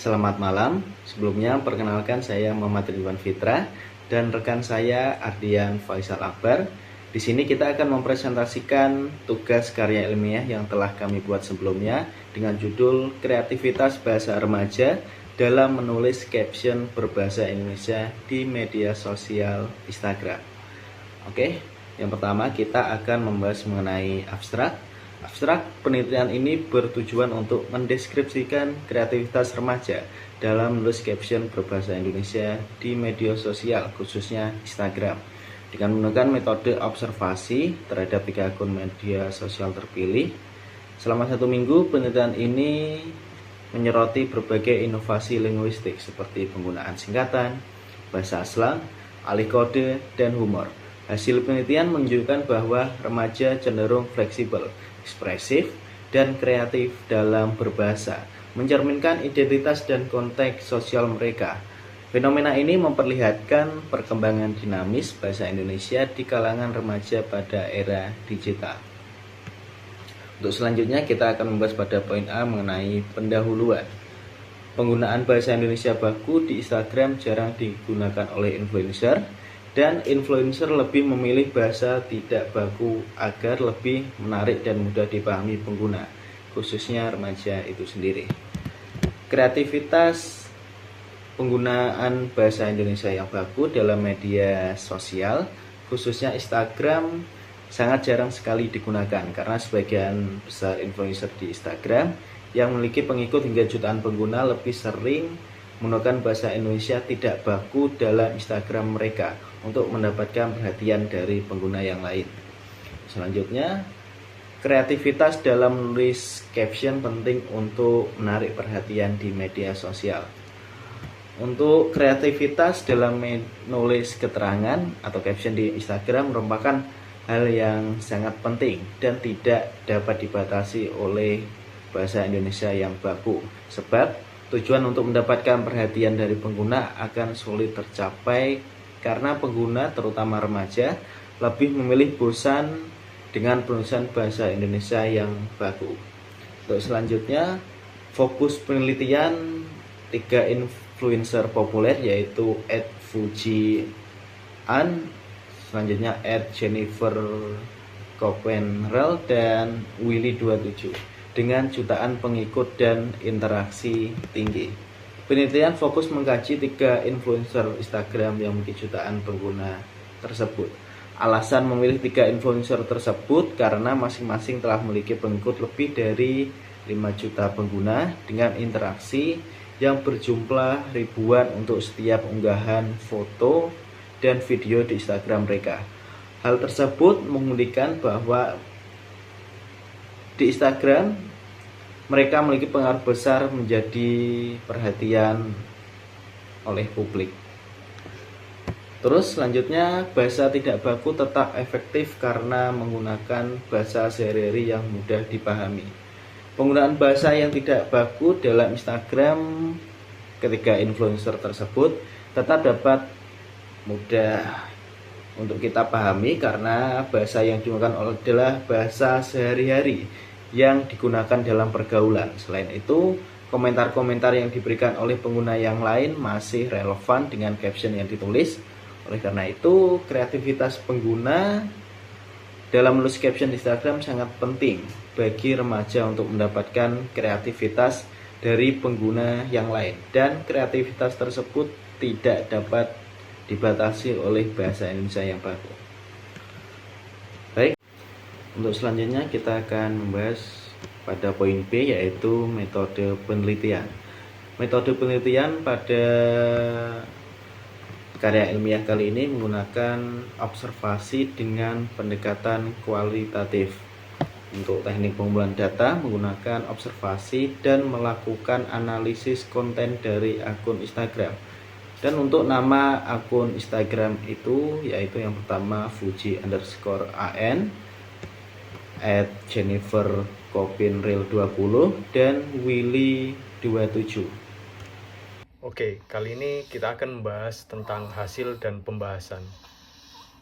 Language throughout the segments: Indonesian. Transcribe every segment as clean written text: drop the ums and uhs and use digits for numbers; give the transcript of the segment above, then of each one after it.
Selamat malam. Sebelumnya perkenalkan saya Muhammad Ridwan Fitra dan rekan saya Ardian Faisal Akbar. Di sini kita akan mempresentasikan tugas karya ilmiah yang telah kami buat sebelumnya dengan judul Kreativitas Bahasa Remaja dalam menulis caption berbahasa Indonesia di media sosial Instagram. Oke, yang pertama kita akan membahas mengenai abstrak. Abstrak penelitian ini bertujuan untuk mendeskripsikan kreativitas remaja dalam menulis caption berbahasa Indonesia di media sosial, khususnya Instagram, dengan menggunakan metode observasi terhadap 3 akun media sosial terpilih. Selama 1 minggu, penelitian ini menyoroti berbagai inovasi linguistik seperti penggunaan singkatan, bahasa slang, alih kode, dan humor. Hasil penelitian menunjukkan bahwa remaja cenderung fleksibel, ekspresif, dan kreatif dalam berbahasa, mencerminkan identitas dan konteks sosial mereka. Fenomena ini memperlihatkan perkembangan dinamis bahasa Indonesia di kalangan remaja pada era digital. Untuk selanjutnya kita akan membahas pada poin A mengenai pendahuluan. Penggunaan bahasa Indonesia baku di Instagram jarang digunakan oleh influencer, dan influencer lebih memilih bahasa tidak baku agar lebih menarik dan mudah dipahami pengguna, khususnya remaja itu sendiri. Kreativitas penggunaan bahasa Indonesia yang baku dalam media sosial, khususnya Instagram, sangat jarang sekali digunakan karena sebagian besar influencer di Instagram yang memiliki pengikut hingga jutaan pengguna lebih sering menggunakan bahasa Indonesia tidak baku dalam Instagram mereka untuk mendapatkan perhatian dari pengguna yang lain. Selanjutnya, kreativitas dalam menulis caption penting untuk menarik perhatian di media sosial. Untuk kreativitas dalam menulis keterangan atau caption di Instagram merupakan hal yang sangat penting dan tidak dapat dibatasi oleh bahasa Indonesia yang baku, sebab tujuan untuk mendapatkan perhatian dari pengguna akan sulit tercapai karena pengguna, terutama remaja, lebih memilih bosan dengan penulisan bahasa Indonesia yang baku. Untuk selanjutnya, fokus penelitian 3 influencer populer yaitu @fujian, selanjutnya @Jennifer Copenrell dan Willy27 dengan jutaan pengikut dan interaksi tinggi. Penelitian fokus mengkaji 3 influencer Instagram yang memiliki jutaan pengguna tersebut. Alasan memilih 3 influencer tersebut karena masing-masing telah memiliki pengikut lebih dari 5 juta pengguna dengan interaksi yang berjumlah ribuan untuk setiap unggahan foto dan video di Instagram mereka. Hal tersebut mengundikan bahwa di Instagram mereka memiliki pengaruh besar menjadi perhatian oleh publik. Terus selanjutnya, bahasa tidak baku tetap efektif karena menggunakan bahasa sehari-hari yang mudah dipahami. Penggunaan bahasa yang tidak baku dalam Instagram ketika influencer tersebut tetap dapat mudah untuk kita pahami karena bahasa yang digunakan adalah bahasa sehari-hari yang digunakan dalam pergaulan. Selain itu, komentar-komentar yang diberikan oleh pengguna yang lain masih relevan dengan caption yang ditulis. Oleh karena itu, kreativitas pengguna dalam menulis caption di Instagram sangat penting bagi remaja untuk mendapatkan kreativitas dari pengguna yang lain, dan kreativitas tersebut tidak dapat dibatasi oleh bahasa Indonesia yang baku. Baik, untuk selanjutnya kita akan membahas pada poin B yaitu metode penelitian. Metode penelitian pada karya ilmiah kali ini menggunakan observasi dengan pendekatan kualitatif. Untuk teknik pengumpulan data menggunakan observasi dan melakukan analisis konten dari akun Instagram. Dan untuk nama akun Instagram itu yaitu yang pertama fuji_an, @Jennifer Copenrell 20 dan Willy27. Oke, kali ini kita akan membahas tentang hasil dan pembahasan.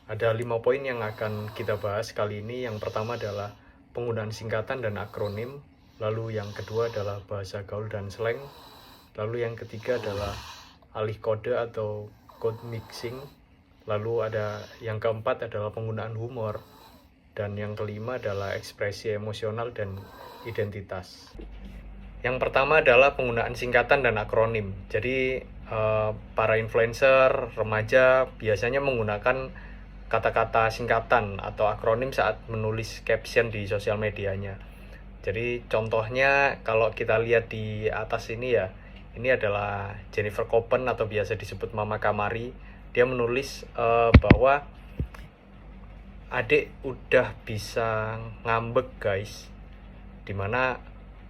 Ada 5 poin yang akan kita bahas kali ini. Yang pertama adalah penggunaan singkatan dan akronim. Lalu yang kedua adalah bahasa gaul dan slang. Lalu yang ketiga adalah alih kode atau code mixing. Lalu ada yang keempat adalah penggunaan humor. Dan yang kelima adalah ekspresi emosional dan identitas. Yang pertama adalah penggunaan singkatan dan akronim. Jadi para influencer remaja biasanya menggunakan kata-kata singkatan atau akronim saat menulis caption di sosial medianya. Jadi contohnya kalau kita lihat di atas ini ya, ini adalah Jennifer Copen atau biasa disebut Mama Kamari. Dia menulis bahwa adik udah bisa ngambek guys, dimana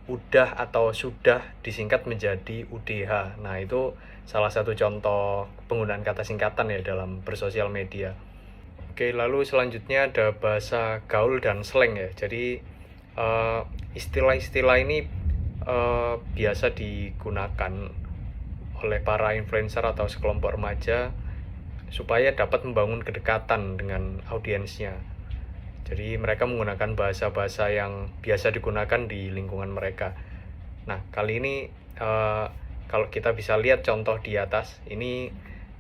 udah atau sudah disingkat menjadi UDH. Nah itu salah satu contoh penggunaan kata singkatan ya dalam bersosial media. Oke, lalu selanjutnya ada bahasa gaul dan slang ya. Jadi istilah-istilah ini biasa digunakan oleh para influencer atau sekelompok remaja supaya dapat membangun kedekatan dengan audiensnya. Jadi mereka menggunakan bahasa-bahasa yang biasa digunakan di lingkungan mereka. Nah, kali ini kalau kita bisa lihat contoh di atas, ini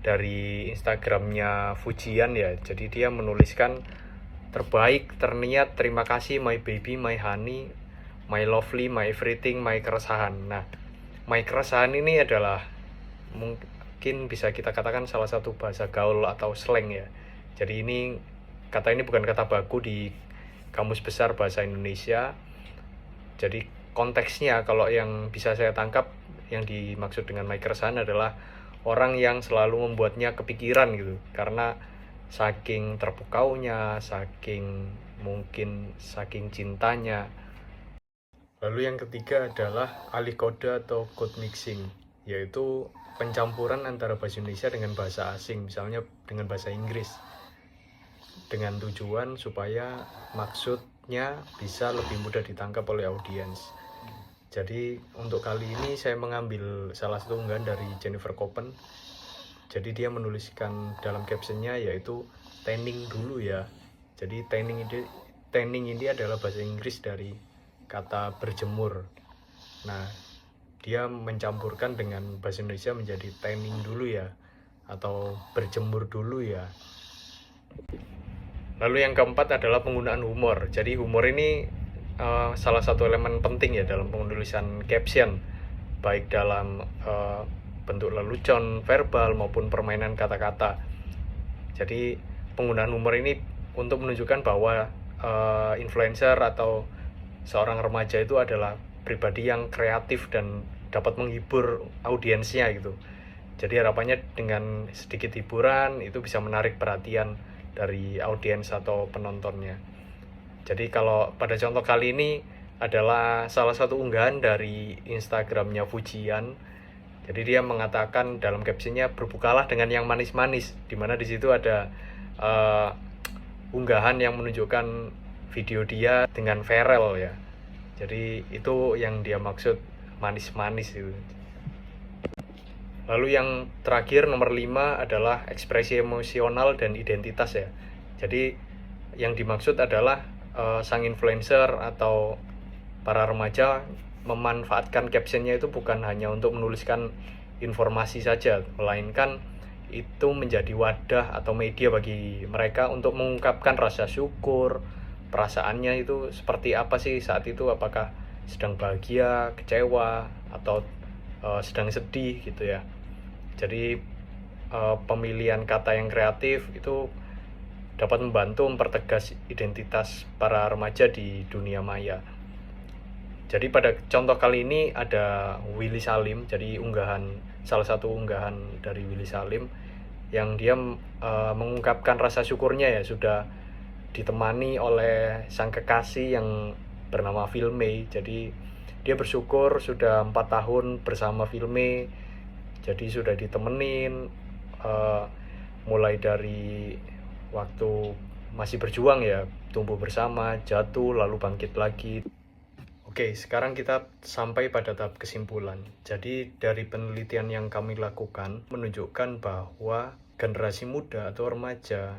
dari Instagramnya Fujian ya. Jadi dia menuliskan terbaik, terniat, terima kasih, my baby, my honey, my lovely, my everything, my keresahan. Nah, my keresahan ini adalah mungkin bisa kita katakan salah satu bahasa gaul atau slang ya. Jadi kata ini bukan kata baku di Kamus Besar Bahasa Indonesia. Jadi konteksnya kalau yang bisa saya tangkap, yang dimaksud dengan my keresahan adalah orang yang selalu membuatnya kepikiran gitu, karena saking terpukaunya, saking cintanya. Lalu yang ketiga adalah alih kode atau code mixing, yaitu pencampuran antara bahasa Indonesia dengan bahasa asing, misalnya dengan bahasa Inggris, dengan tujuan supaya maksudnya bisa lebih mudah ditangkap oleh audiens. Jadi untuk kali ini saya mengambil salah satu unggahan dari Jennifer Copen. Jadi dia menuliskan dalam captionnya yaitu tanning dulu ya. Jadi tanning ini adalah bahasa Inggris dari kata berjemur. Nah, dia mencampurkan dengan bahasa Indonesia menjadi tanning dulu ya, atau berjemur dulu ya. Lalu yang keempat adalah penggunaan humor. Jadi humor ini salah satu elemen penting ya dalam penulisan caption, baik dalam bentuk lelucon verbal maupun permainan kata-kata. Jadi penggunaan humor ini untuk menunjukkan bahwa influencer atau seorang remaja itu adalah pribadi yang kreatif dan dapat menghibur audiensnya gitu. Jadi harapannya dengan sedikit hiburan itu bisa menarik perhatian dari audiens atau penontonnya. Jadi kalau pada contoh kali ini adalah salah satu unggahan dari Instagramnya Fujian. Jadi dia mengatakan dalam captionnya, berbukalah dengan yang manis-manis, dimana di situ ada unggahan yang menunjukkan video dia dengan Pharrell ya. Jadi itu yang dia maksud manis-manis itu. Lalu yang terakhir nomor 5 adalah ekspresi emosional dan identitas ya. Jadi yang dimaksud adalah sang influencer atau para remaja memanfaatkan captionnya itu bukan hanya untuk menuliskan informasi saja, melainkan itu menjadi wadah atau media bagi mereka untuk mengungkapkan rasa syukur, perasaannya itu seperti apa sih saat itu, apakah sedang bahagia, kecewa, atau sedang sedih gitu ya. Jadi pemilihan kata yang kreatif itu dapat membantu mempertegas identitas para remaja di dunia maya. Jadi pada contoh kali ini ada Willy Salim, jadi salah satu unggahan dari Willy Salim yang dia mengungkapkan rasa syukurnya ya sudah ditemani oleh sang kekasih yang bernama Filme. Jadi dia bersyukur sudah 4 tahun bersama Filme, jadi sudah ditemenin mulai dari waktu masih berjuang ya, tumbuh bersama, jatuh lalu bangkit lagi. Oke, sekarang kita sampai pada tahap kesimpulan. Jadi dari penelitian yang kami lakukan menunjukkan bahwa generasi muda atau remaja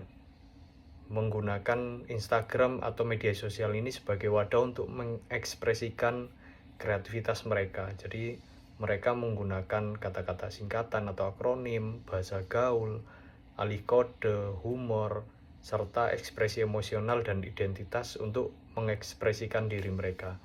menggunakan Instagram atau media sosial ini sebagai wadah untuk mengekspresikan kreativitas mereka. Jadi Mereka menggunakan kata-kata singkatan atau akronim, bahasa gaul, alih kode, humor, serta ekspresi emosional dan identitas untuk mengekspresikan diri mereka.